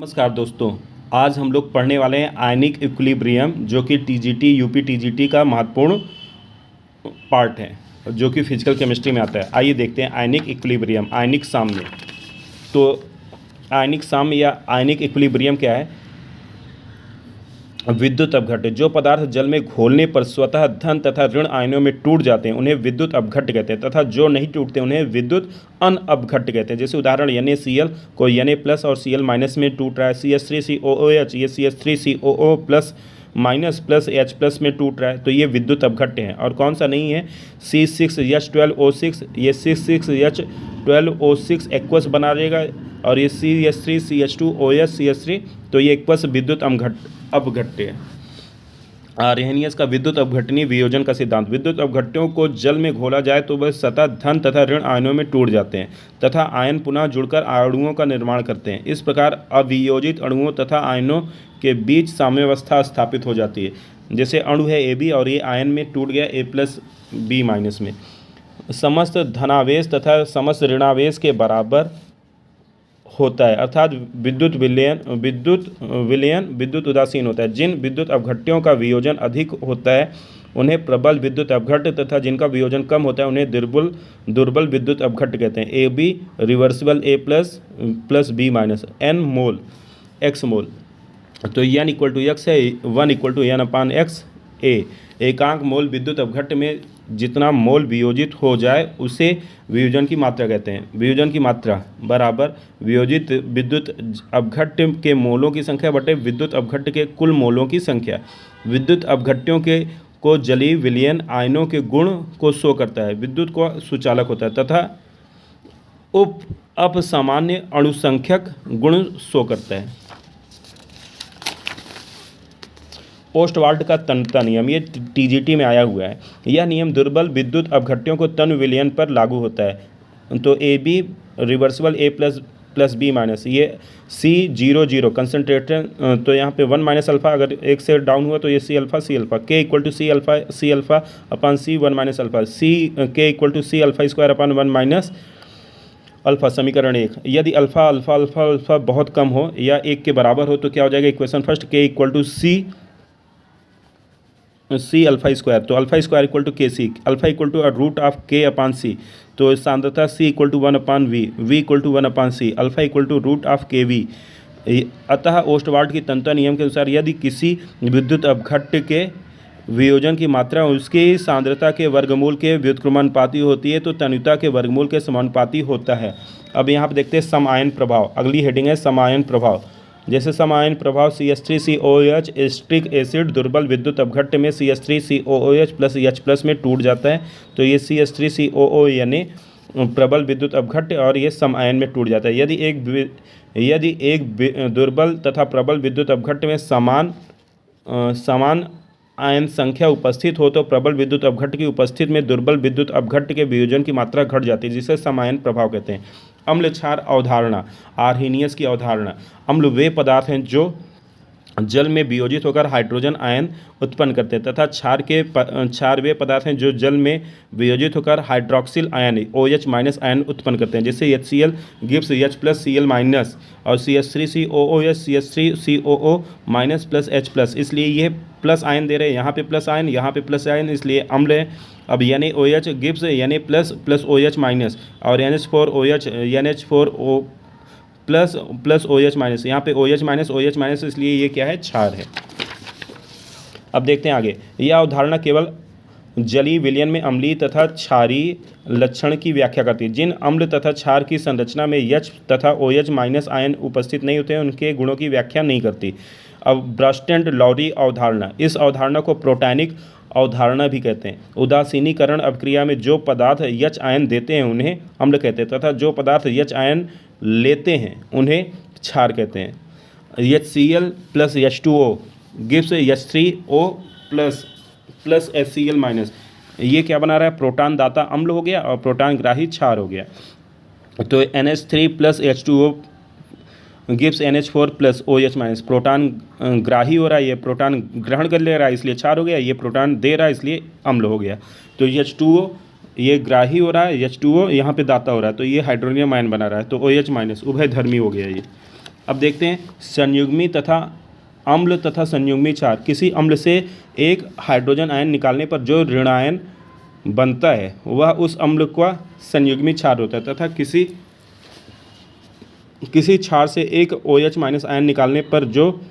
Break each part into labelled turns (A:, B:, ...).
A: नमस्कार दोस्तों। आज हम लोग पढ़ने वाले हैं आयनिक इक्विलिब्रियम, जो कि टीजीटी यूपी टीजीटी का महत्वपूर्ण पार्ट है, जो कि फिजिकल केमिस्ट्री में आता है। आइए देखते हैं आयनिक इक्विलिब्रियम, आयनिक साम्य। तो आयनिक साम्य या आयनिक इक्विलिब्रियम क्या है? विद्युत अपघट्य। जो पदार्थ जल में घोलने पर स्वतः धन तथा ऋण आयनों में टूट जाते हैं उन्हें विद्युत अपघट्य कहते हैं, तथा जो नहीं टूटते उन्हें विद्युत अनअपघट्य कहते हैं। जैसे उदाहरण NaCl को Na प्लस और Cl माइनस में टूट रहा है, CH3COOH ये CH3COO plus minus plus H plus में टूट रहा है, तो ये विद्युत अपघट्य है। और कौन सा नहीं है? C6H12O6 ये C6H12O6 एक्वस बना देगा, और ये CH3CH2OH CH3 तो ये एक्वस विद्युत अपघट्य है। आर्हेनियस का विद्युत अपघटनीय वियोजन का सिद्धांत। विद्युत अपघट्यों को जल में घोला जाए तो वह सतह धन तथा ऋण आयनों में टूट जाते हैं तथा आयन पुनः जुड़कर अणुओं का निर्माण करते हैं। इस प्रकार अवियोजित अणुओं तथा आयनों के बीच साम्यावस्था स्थापित हो जाती है। जैसे अणु है AB और ये आयन में टूट गया A+B- में। समस्त धनावेश तथा समस्त ऋणावेश के बराबर होता है, अर्थात विद्युत विलयन विद्युत उदासीन होता है। जिन विद्युत अपघट्यों का वियोजन अधिक होता है उन्हें प्रबल विद्युत अपघट्य तथा जिनका वियोजन कम होता है उन्हें दुर्बल विद्युत अपघट्य कहते हैं। AB रिवर्सिबल A++B- n मोल x मोल, तो n इक्वल टू x है, 1 इक्वल टू n/x A। एकांक मोल विद्युत अपघट्य में जितना मोल वियोजित हो जाए उसे वियोजन की मात्रा कहते हैं। वियोजन की मात्रा बराबर वियोजित विद्युत अपघट्य के मोलों की संख्या बटे विद्युत अपघट्य के कुल मोलों की संख्या। विद्युत अपघट्यों को जलीय विलयन आयनों के गुण को शो करता है, विद्युत को सुचालक होता है, तथा अपसामान्य अणुसंख्यक गुण शो करता है। ओस्टवाल्ड का तन्यता नियम, ये टीजीटी में आया हुआ है। यह नियम दुर्बल विद्युत अपघट्यों को तन्य विलयन पर लागू होता है। तो AB रिवर्सिबल A++B- ये C00 कंसनट्रेशन, तो यहाँ पे 1 - अल्फा, अगर एक से डाउन हुआ तो ये C alpha K equal to C alpha upon C 1 - alpha K equal to C alpha square upon 1 - alpha. समीकरण 1। यदि अल्फा बहुत कम हो या 1 के बराबर हो तो क्या हो जाएगा? Equation first K equal to C alpha square, तो alpha square equal to KC, alpha equal to √K/C, तो सांद्रता C equal to 1/V, V equal to 1/C, alpha equal to √KV। अतः ओस्टवाल्ड की तन्यता नियम के अनुसार यदि किसी विद्युत अपघट्य के वियोजन की मात्रा उसकी सांद्रता के वर्गमूल के व्युत्क्रमानुपाती होती है तो तन्यता के वर्गमूल के समानुपाती होता है। अब यहाँ पर देखते हैं समायन प्रभाव। अगली हेडिंग है समायन प्रभाव। जैसे समायन प्रभाव CH3COOH एस्ट्रिक एसिड दुर्बल विद्युत अपघट्य में CH3COOH प्लस H+ में टूट जाता है, तो ये CH3COO यानी प्रबल विद्युत अपघट्य, और ये समायन में टूट जाता है। यदि एक दुर्बल तथा प्रबल विद्युत अपघट्य में समान आयन संख्या उपस्थित हो तो प्रबल विद्युत अपघट्य की उपस्थिति में दुर्बल विद्युत अपघट्य के वियोजन की मात्रा घट जाती है, जिसे समायन प्रभाव कहते हैं। अम्ल क्षार अवधारणा, आर्हेनियस की अवधारणा। अम्ल वे पदार्थ हैं जो जल में वियोजित होकर हाइड्रोजन आयन उत्पन्न करते हैं, तथा क्षार वे पदार्थ हैं जो जल में वियोजित होकर हाइड्रोक्सिल आयन OH- आयन उत्पन्न करते हैं। जैसे HCl गिव्स H+Cl- और CH3COOH CH3COO- प्लस H+, इसलिए ये प्लस आयन दे रहे हैं, यहाँ पे प्लस आयन, यहाँ पे प्लस आयन, इसलिए अम्ल है। अब NaOH गिव्स Na+ OH- और NH4OH NH4O प्लस OH-, यहाँ पे OH-, इसलिए ये क्या है? क्षार है। अब देखते हैं आगे। यह अवधारणा केवल जलीय विलयन में अम्लीय तथा क्षारीय लक्षण की व्याख्या करती है। जिन अम्ल तथा क्षार की संरचना में H तथा OH- आयन उपस्थित नहीं होते हैं उनके गुणों की व्याख्या नहीं करती। अब ब्रस्टेंट लॉरी अवधारणा, इस अवधारणा को प्रोटैनिक अवधारणा भी कहते हैं। उदासीनीकरण अभिक्रिया में जो पदार्थ H आयन देते हैं उन्हें अम्ल कहते हैं, तथा जो पदार्थ H आयन लेते हैं उन्हें क्षार कहते हैं। HCl plus H2O gives H3O plus HCl-, ये क्या बना रहा है? प्रोटॉन दाता अम्ल हो गया और प्रोटॉन ग्राही क्षार हो गया। तो NH3 plus H2O gives NH4 plus OH-, proton ग्राही हो रहा है, ये प्रोटॉन ग्रहण कर ले रहा है इसलिए क्षार हो गया, ये प्रोटॉन दे रहा है इसलिए अम्ल हो गया। तो H2O ये ग्राही हो रहा है, H2O यहाँ पे दाता हो रहा है, तो ये हाइड्रोनियम आयन बना रहा है, तो OH- उभयधर्मी हो गया ये। अब देखते हैं संयुग्मी तथा अम्ल तथा संयुग्मी क्षार। किसी अम्ल से एक हाइड्रोजन आयन निकालने पर जो ऋणायन बनता है वह उस अम्ल का संयुग्मी क्षार होता है, तथा किसी क्षार से एक OH माइनस आयन निकालने पर जो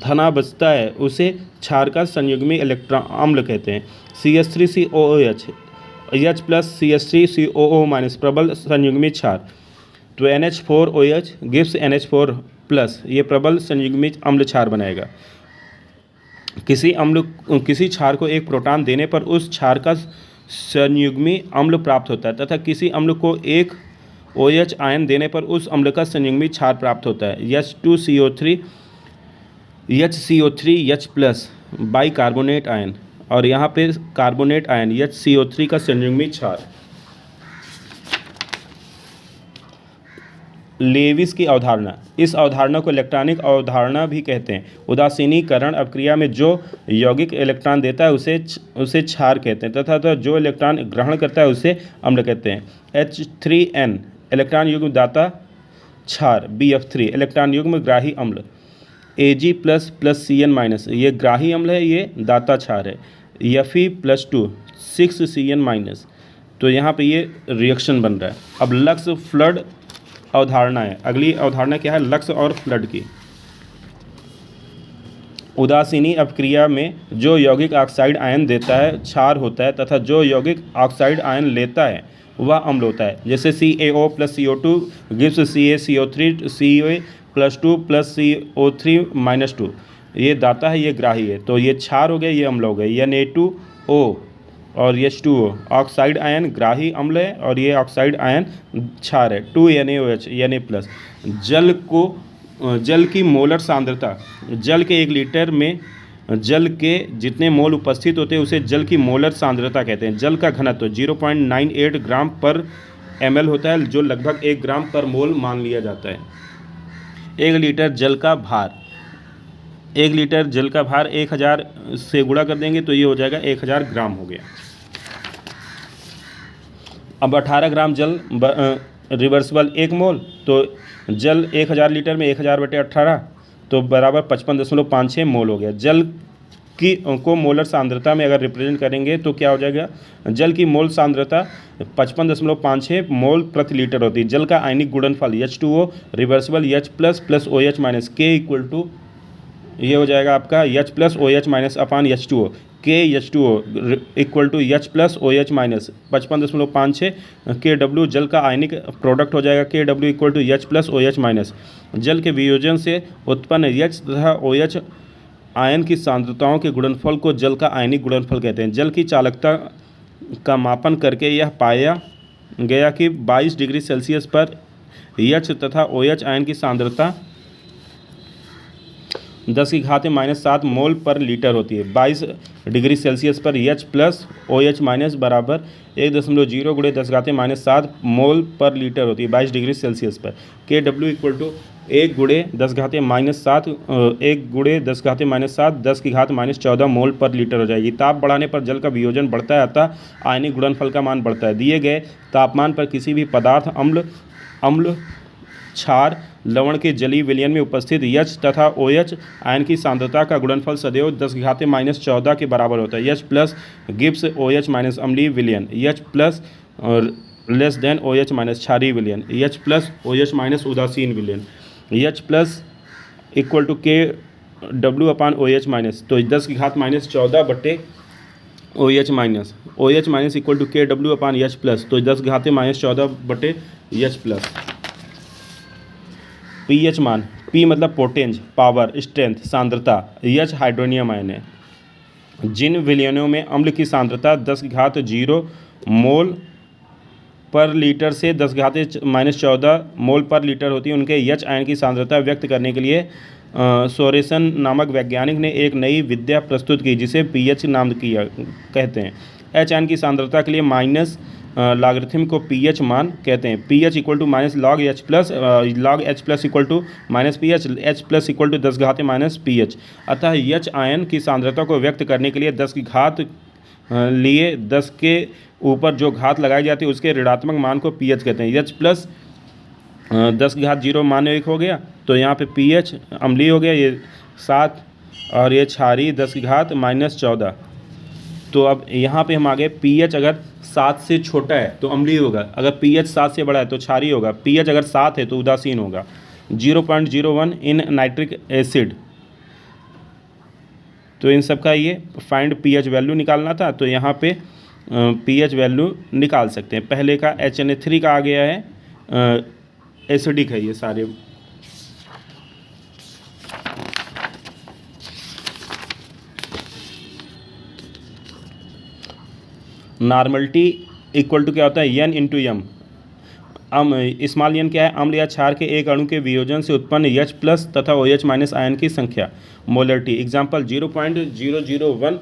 A: धना बचता है उसे क्षार का संयुग्मी इलेक्ट्रॉन अम्ल कहते हैं। CH3COOH H plus CH3COO minus प्रबल संयुग्मी क्षार। तो NH4OH गिव्स NH4 प्लस, ये प्रबल संयुग्मी अम्ल क्षार बनाएगा। किसी क्षार को एक प्रोटॉन देने पर उस क्षार का संयुग्मी अम्ल प्राप्त होता है, तथा किसी अम्ल को एक OH आयन देने पर उस अम्ल का संयुग्मी क्षार प्राप्त होता है। H2CO3 HCO3 H plus by carbonate ion, और यहाँ पे कार्बोनेट आयन HCO3 का संयुग्मी क्षार। लेविस की अवधारणा। इस अवधारणा को इलेक्ट्रॉनिक अवधारणा भी कहते हैं। उदासीनीकरण अभिक्रिया में जो यौगिक इलेक्ट्रॉन देता है उसे क्षार कहते हैं, तथा जो इलेक्ट्रॉन ग्रहण करता है उसे अम्ल कहते हैं। H3N इलेक्ट्रॉन युग्म दाता क्षार। BF3 इलेक्ट्रॉन युग्म ग्राही अम्ल। Ag plus plus Cn minus, ये ग्राही अम्ल है, ये दाता क्षार है। Fe+2 6Cn माइनस, तो यहाँ पे ये रिएक्शन बन रहा है। अब लक्स फ्लड अवधारणा है। अगली अवधारणा क्या है? लक्स और फ्लड की। उदासीनी अपक्रिया में जो यौगिक ऑक्साइड आयन देता है क्षार होता है, तथा जो यौगिक ऑक्साइड आयन लेता है वह अम्ल होता है। जैसे CaO plus CO2 gives CaCO3 Ca+2 plus CO3 minus 2, ये दाता है, ये ग्राही है। तो ये क्षार हो गए, ये अम्ल हो गए। Na2O और H2O ऑक्साइड आयन ग्राही अम्ल है, और ये ऑक्साइड आयन क्षार है। 2NaOH Na+। जल की मोलर सांद्रता। जल के 1 लीटर में जल के जितने मोल उपस्थित होते हैं उसे जल की मोलर सांद्रता कहते हैं। जल का घनत्व 0.98 ग्राम पर ml होता है, जो लगभग 1 ग्राम पर मोल मान लिया जाता है। 1 लीटर जल का भार। 1 लीटर जल का भार 1000 से गुणा कर देंगे तो ये हो जाएगा 1000 ग्राम हो गया। अब 18 ग्राम जल रिवर्सिबल 1 मोल, तो जल 1000 लीटर में 1000/18 तो बराबर 55.56 मोल हो गया। जल को मोलर सांद्रता में अगर रिप्रेजेंट करेंगे तो क्या हो जाएगा? जल की मोल सांद्रता 55.56 मोल प्रति लीटर होती है। जल का आयनिक गुणनफल H2O reversible H plus plus OH minus K equal to, ये हो जाएगा आपका H plus OH minus upon H2O। K H2O equal to H plus OH minus 55.56 Kw जल का आयनिक प्रोडक्ट हो जाएगा। Kw equal to H plus OH minus जल के वियोजन से उत्पन्न H तथा OH आयन की सांद्रताओं के गुणनफल को जल का आयनिक गुणनफल कहते हैं। जल की चालकता का मापन करके यह पाया गया कि 22 डिग्री सेल्सियस पर H तथा OH आयन की सांद्रता 10⁻⁷ मोल पर लीटर होती है। 22 डिग्री सेल्सियस पर H प्लस OH माइनस बराबर 1.0 × 10⁻⁷ मोल पर लीटर होती है 22 डिग्री सेल्सियस पर। Kw इक्वल टू 1 × 10⁻⁷ 1 × 10⁻⁷ मोल पर लीटर हो जाएगी। ताप बढ़ाने पर जल का वियोजन बढ़ता है, अतः आयनिक गुणनफल का मान बढ़ता है। दिए गए तापमान पर किसी भी पदार्थ अम्ल क्षार लवण के जलीय विलयन में उपस्थित H तथा OH आयन की सांद्रता का गुणनफल सदैव 10⁻⁻14 के बराबर होता है। H plus gives OH minus अम्लीय विलयन, H plus less than OH minus क्षारीय विलयन, H प्लस OH माइनस उदासीन विलयन। H plus equal to Kw upon OH minus, तो 10⁻⁻14 OH minus, OH minus equal to Kw upon H plus, तो 10⁻⁻14 H plus. pH मान। P मतलब पोटेंज, power, strength, सांद्रता। H हाइड्रोनियम आयन है। जिन विलयनों में अम्ल की सांद्रता 10⁻0 मोल पर लीटर से 10⁻⁻14 मोल पर लीटर होती है, उनके H आयन की सांद्रता व्यक्त करने के लिए सोरेसन नामक वैज्ञानिक ने एक नई विद्या प्रस्तुत की जिसे pH नाम किया कहते हैं। H आयन की सांद्रता के लिए माइनस लॉगरिथम को pH मान कहते हैं। pH equal to minus log H plus, log H plus equal to minus pH, H plus equal to 10⁻⁻pH। अतः H आयन की सांद्रता को व्यक्त करने के लिए 10⁻⁻ लिए 10 के ऊपर जो घात लगाई जाती है उसके ऋणात्मक मान को pH कहते हैं। H प्लस 10 की घात 0 मान 1 हो गया, तो यहाँ पे pH अम्लीय हो गया, ये 7, और ये क्षारीय 10 की घात -14। तो अब यहाँ पे हम आ गए, pH अगर 7 से छोटा है तो अम्लीय होगा, अगर pH 7 से बड़ा है तो क्षारीय होगा, pH अगर 7 है तो उदासीन होगा। 0.01 इन नाइट्रिक एसिड। तो इन सब का ये फाइंड pH वैल्यू निकालना था, तो यहाँ पे pH वैल्यू निकाल सकते हैं। पहले का HNA3 का आ गया है, एसिडिक है ये सारे। नॉर्मलिटी इक्वल टू क्या होता है, n into M. Small n क्या है, अम्ल या क्षार के एक अणु के वियोजन से उत्पन्न H प्लस तथा OH माइनस आयन की संख्या। Molarity example 0.001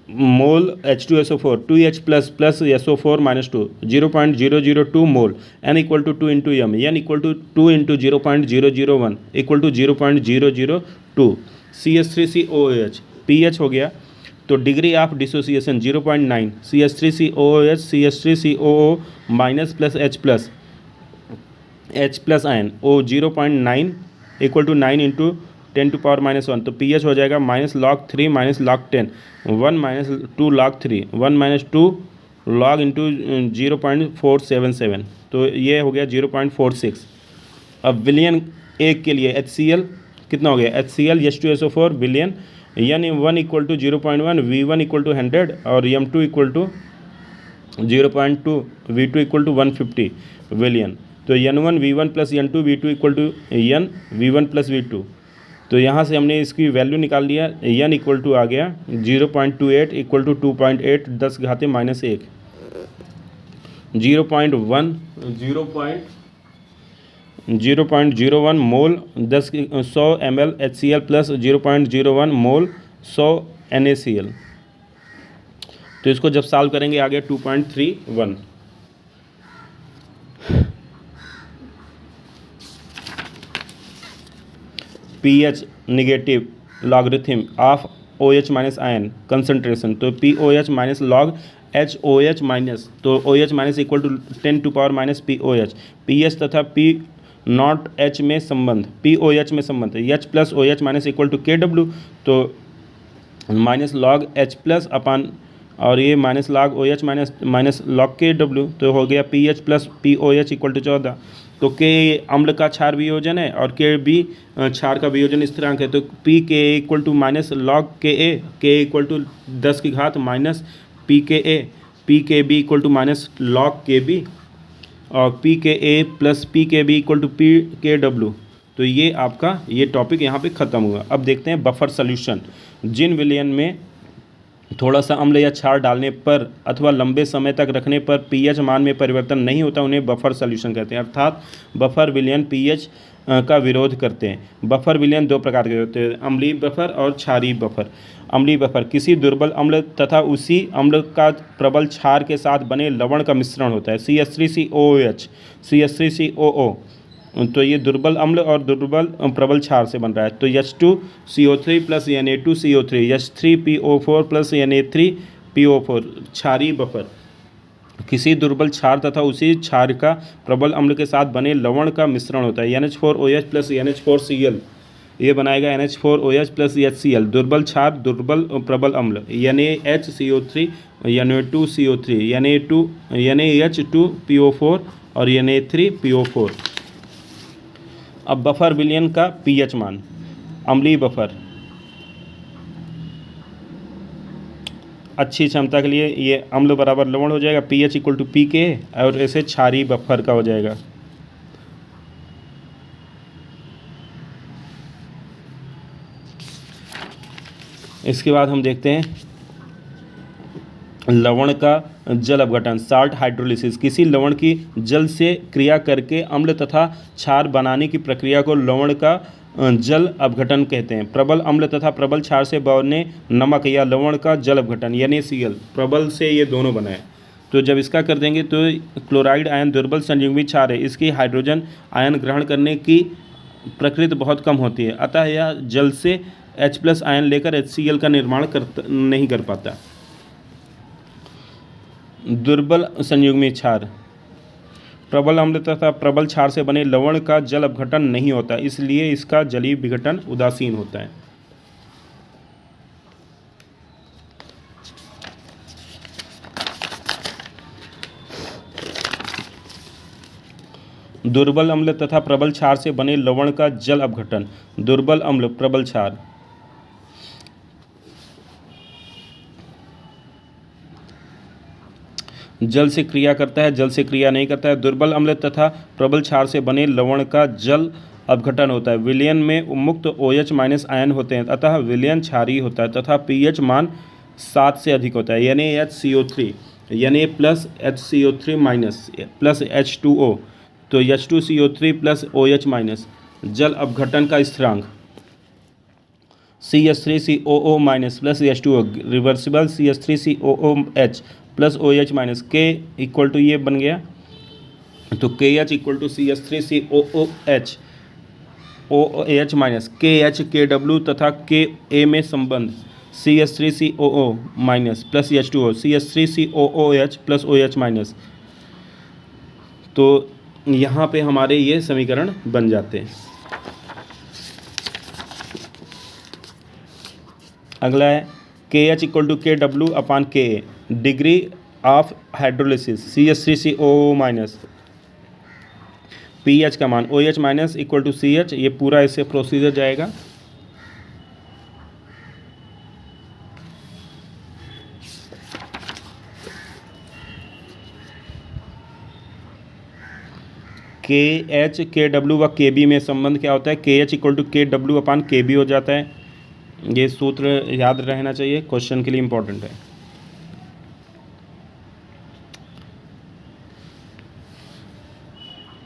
A: mole H2SO4, 2H plus plus SO4 minus 2, 0.002 mole, n equal to 2 into M, n equal to 2 into 0.001 equal to 0.002। CH3COOH pH हो गया, तो degree of dissociation 0.9, CH3COOH CH3COO minus plus H plus ion O 0.9 equal to 9 into 10⁻⁻1, तो pH हो जाएगा -log3 -log10, 1 -2 log3, 1 -2 log into 0.477, तो ये हो गया 0.46। अब विलियन एक के लिए HCl कितना हो गया, HCl H2SO4 विलियन, n1 equal to 0.1, V1 equal to 100 और m2 equal to 0.2, V2 equal to 150 विलियन। तो n1 V1 plus n2 V2 equal to n V1 plus V2। तो यहाँ से हमने इसकी वैल्यू निकाल लिया, n इक्वल टू आ गया 0.28 इक्वल टू 2.8 10 घाते -1, 0.01 mole 100 ml HCl plus 0.01 mole 100 NaCl। तो इसको जब सॉल्व करेंगे आ गया 2.31। pH negative logarithm of OH minus ion concentration, तो POH minus log HOH minus, तो OH minus equal to 10⁻⁻ POH। pH तथा P नॉट H में संबंध, POH में संबंध, H plus OH minus equal to KW, तो minus log H plus upon और ये minus log OH minus log KW, तो हो गया pH plus POH equal to 14। तो K अम्ल का क्षार वियोजन है और K भी क्षार का वियोजन स्थिरांक है, तो PK equal to minus log KA, K equal to 10 की घात minus PKA, PKB equal to minus log KB और PKA plus PKB equal to PKW। तो ये आपका ये टॉपिक यहाँ पे ख़त्म हुआ। अब देखते हैं बफर सॉल्यूशन। जिन विलयन में थोड़ा सा अम्ल या क्षार डालने पर अथवा लंबे समय तक रखने पर pH मान में परिवर्तन नहीं होता उन्हें बफर सॉल्यूशन कहते हैं, अर्थात बफर विलयन pH का विरोध करते हैं। बफर विलयन दो प्रकार के होते हैं, अम्लीय बफर और क्षारीय बफर। अम्लीय बफर किसी दुर्बल अम्ल तथा उसी अम्ल का प्रबल क्षार के साथ बने लवण का मिश्रण होता है, CH3COOH CH3COO, तो ये दुर्बल अम्ल और दुर्बल प्रबल क्षार से बन रहा है। तो H2CO3 plus Na2CO3, H3PO4 plus Na3PO4 क्षारीय बफर किसी दुर्बल क्षार तथा उसी क्षार का प्रबल अम्ल के साथ बने लवण का मिश्रण होता है। NH4OH प्लस NH4Cl, ये बनाएगा NH4OH प्लस HCl, दुर्बल क्षार दुर्बल प्रबल अम्ल, NaHCO3 Na2CO3 NaH2PO4 और Na3PO4। अब बफर विलयन का pH मान, अम्लीय बफर अच्छी क्षमता के लिए ये अम्ल बराबर लवण हो जाएगा, pH इक्वल टू PK, और ऐसे क्षारीय बफर का हो जाएगा। इसके बाद हम देखते हैं लवण का जल अपघटन, साल्ट हाइड्रोलिसिस। किसी लवण की जल से क्रिया करके अम्ल तथा क्षार बनाने की प्रक्रिया को लवण का जल अपघटन कहते हैं। प्रबल अम्ल तथा प्रबल क्षार से बने नमक या लवण का जल अपघटन NaCl, प्रबल से ये दोनों बना है। तो जब इसका कर देंगे तो क्लोराइड आयन दुर्बल संयुग्मित क्षार है, इसकी हाइड्रोजन आयन ग्रहण करने की प्रकृति बहुत कम होती है, अतः यह जल से H+ आयन लेकर HCl का निर्माण नहीं कर पाता। दुर्बल संयुग्मी क्षार। प्रबल अम्ल तथा प्रबल क्षार से बने लवण का जल अपघटन नहीं होता, इसलिए इसका जलीय विघटन उदासीन होता है। दुर्बल अम्ल तथा प्रबल क्षार से बने लवण का जल अपघटन। दुर्बल अम्ल प्रबल क्षार। जल से क्रिया करता है, जल से क्रिया नहीं करता है। दुर्बल अम्ल तथा प्रबल क्षार से बने लवण का जल अपघटन होता है। विलयन में उन्मुक्त OH- आयन होते हैं, अतः विलयन क्षारीय होता है तथा pH मान 7 से अधिक होता है। NaHCO3 Na plus HCO3 minus plus H2O, तो H2CO3 प्लस OH माइनस। जल अपघटन का स्थिरांक CH3COO minus plus H2O, reversible CH3COOH plus OH minus. K equal to ये बन गया, तो KH इक्वल टू CH3COOH OH minus KH KW तथा KA में संबंध CH3COO minus plus H2O CH3COOH plus OH minus. तो यहाँ पे हमारे ये समीकरण बन जाते हैं। अगला है KH equal to KW upon KA, degree of hydrolysis CH3COO minus, pH का मान OH minus equal to CH, ये पूरा इससे प्रोसीजर जाएगा। KH KW व KB में संबंध क्या होता है? KH equal to KW upon KB हो जाता है। ये सूत्र याद रहना चाहिए, क्वेश्चन के लिए इम्पोर्टेंट है।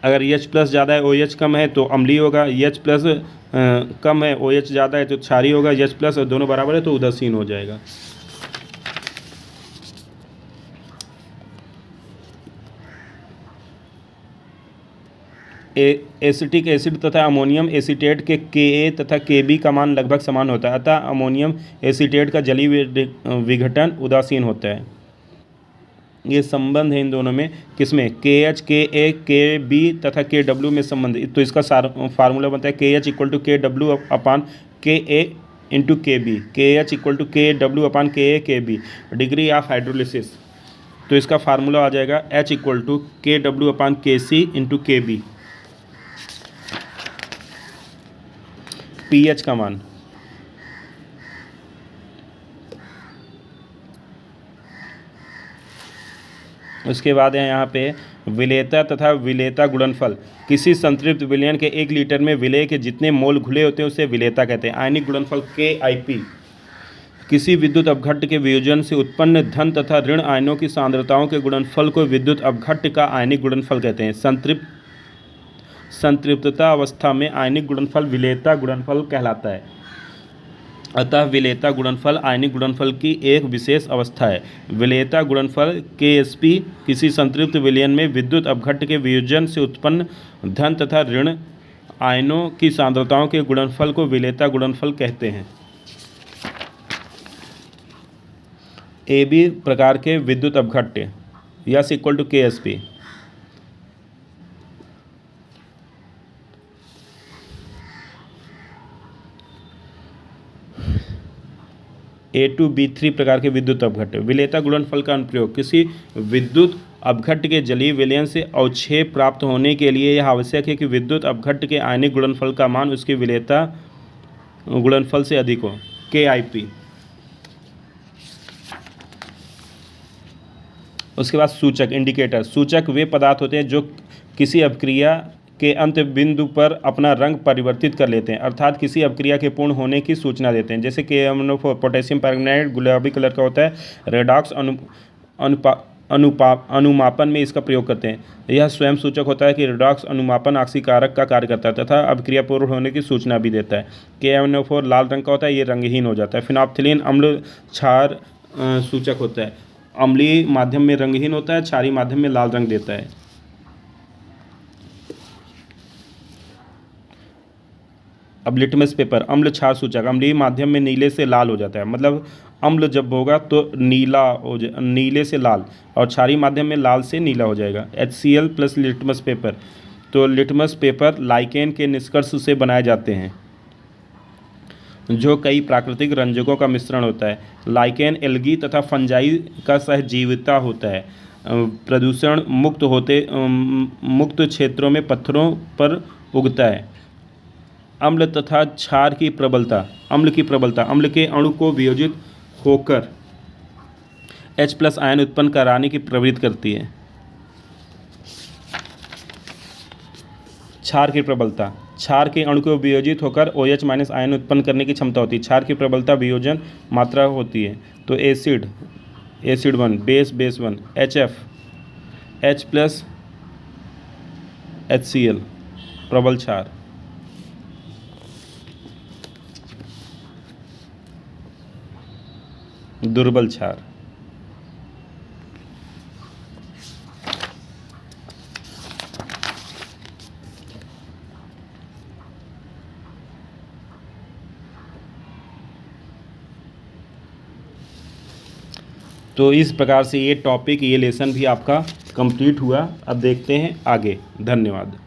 A: अगर H प्लस ज़्यादा है OH कम है तो अम्लीय होगा, H प्लस कम है OH ज़्यादा है तो क्षारीय होगा, H प्लस दोनों बराबर है तो उदासीन हो जाएगा। एसिटिक एसिड तथा अमोनियम एसीटेट के Ka तथा Kb का मान लगभग समान होता है, अतः अमोनियम एसीटेट का जलीय विघटन उदासीन होता है। ये संबंध है इन दोनों में, किसमें? KH Ka Kb तथा Kw में संबंध। तो इसका फार्मूला बनता है KH equal to KW upon Ka into KB, KH equal to KW upon Ka Kb, degree of hydrolysis. तो इसका फार्मूला आ जाएगा H equal to KW upon KC into KB। pH का मान उसके बाद है यहाँ पे विलेयता तथा विलेयता गुणनफल। किसी संतृप्त विलयन के 1 लीटर में विलेय के जितने मोल घुले होते हैं उसे विलेयता कहते हैं। आयनिक गुणनफल KIP। किसी विद्युत अपघट्ट के वियोजन से उत्पन्न धन तथा ऋण आयनों की सांद्रताओं के गुणनफल को विद्युत अपघट्ट का आयनिक गुणनफल कहते हैं। संतृप्तता अवस्था में आयनिक गुणनफल विलेयता गुणनफल कहलाता है, अतः विलेयता गुणनफल आयनिक गुणनफल की एक विशेष अवस्था है। विलेयता गुणनफल KSP किसी संतृप्त विलयन में विद्युत अपघट्ट के वियोजन से उत्पन्न धन तथा ऋण आयनों की सांद्रताओं के गुणनफल को विलेयता गुणनफल कहते हैं। AB प्रकार के विद्युत अपघट्ट S equal to KSP। A2B3 प्रकार के विद्युत अपघट्ट। विलेयता गुणनफल का अनुप्रयोग। किसी विद्युत अपघट्ट के जलीय विलयन से अवक्षेप प्राप्त होने के लिए यह आवश्यक है कि विद्युत अपघट्ट के आयनिक गुणनफल का मान उसके विलेयता गुणनफल से अधिक हो, KIP। उसके बाद सूचक इंडिकेटर। सूचक वे पदार्थ होते हैं जो किसी अभिक्रिया के अंत बिंदु पर अपना रंग परिवर्तित कर लेते हैं, अर्थात किसी अभिक्रिया के पूर्ण होने की सूचना देते हैं। जैसे KMnO4 पोटेशियम परमैंगनेट गुलाबी कलर का होता है। रेडॉक्स अनुमापन में इसका प्रयोग करते हैं। यह स्वयं सूचक होता है कि रेडॉक्स अनुमापन ऑक्सीकारक का कार्य करता है तथा अभिक्रिया पूर्ण होने की सूचना भी देता है। KMnO4 लाल रंग का होता है, ये रंगहीन हो जाता है। फिनोप्थिलीन अम्ल क्षार सूचक होता है, अम्लीय माध्यम में रंगहीन होता है, क्षारीय माध्यम में लाल रंग देता है। अब लिटमस पेपर, अम्ल क्षार सूचक, अम्लीय माध्यम में नीले से लाल हो जाता है, मतलब अम्ल जब होगा तो नीले से लाल, और क्षारीय माध्यम में लाल से नीला हो जाएगा। HCl प्लस लिटमस पेपर, तो लिटमस पेपर लाइकेन के निष्कर्ष से बनाए जाते हैं जो कई प्राकृतिक रंजकों का मिश्रण होता है। लाइकेन एल्गी तथा फंजाई का सहजीविता होता है। प्रदूषण मुक्त क्षेत्रों में पत्थरों पर उगता है। अम्ल तथा क्षार की प्रबलता, अम्ल के अणु को वियोजित होकर H+ आयन उत्पन्न कराने की प्रवृत्ति करती है। क्षार की प्रबलता, क्षार के अणु को वियोजित होकर OH- आयन उत्पन्न करने की क्षमता होती है। क्षार की प्रबलता वियोजन मात्रा होती है। तो acid 1, base 1, HF, H+ HCl, प्रबल क्षार। दुर्बल क्षार। तो इस प्रकार से ये टॉपिक, ये लेसन भी आपका कंप्लीट हुआ। अब देखते हैं आगे। धन्यवाद।